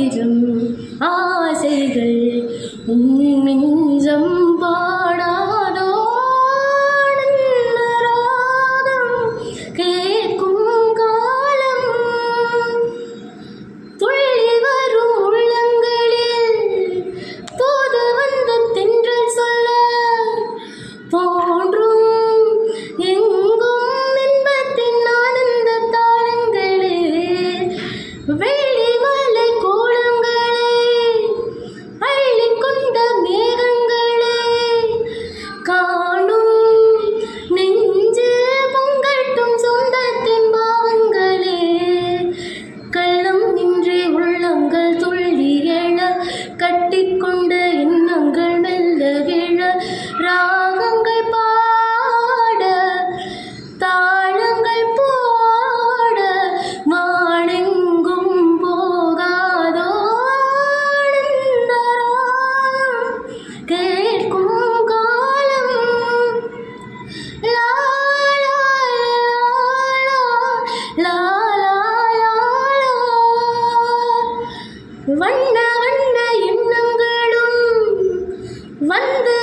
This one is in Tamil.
ஆயிரம் ஆசைகள் மிஞ்சம் பாடாதோ ராகம் கேட்கும் காலம் துள்ளி வரும் உள்ளங்களில் போது வந்த தென்றல் சொல்ல போன்றும் எங்கும் இன்பத்தின் ஆனந்த தாளங்களே வெள்ளி மலை கோலங்களே அள்ளிக்கொண்ட மேகங்களே காணும் நெஞ்சு பொங்கட்டும் சொந்தத்தின் பாவங்களே கள்ளம் இன்றி உள்ளங்கள் துள்ளி எழ கட்டிக்கொண்ட எண்ணங்கள் மெல்ல விழ ராகங்கள் பாட தாளங்கள் போட வானெங்கும் போகாதோ ஆனந்த ராகம் கேட்கும் காலம் லா லா லா லா லா லா வண்ண வண்ண எண்ணங்களும் வந்து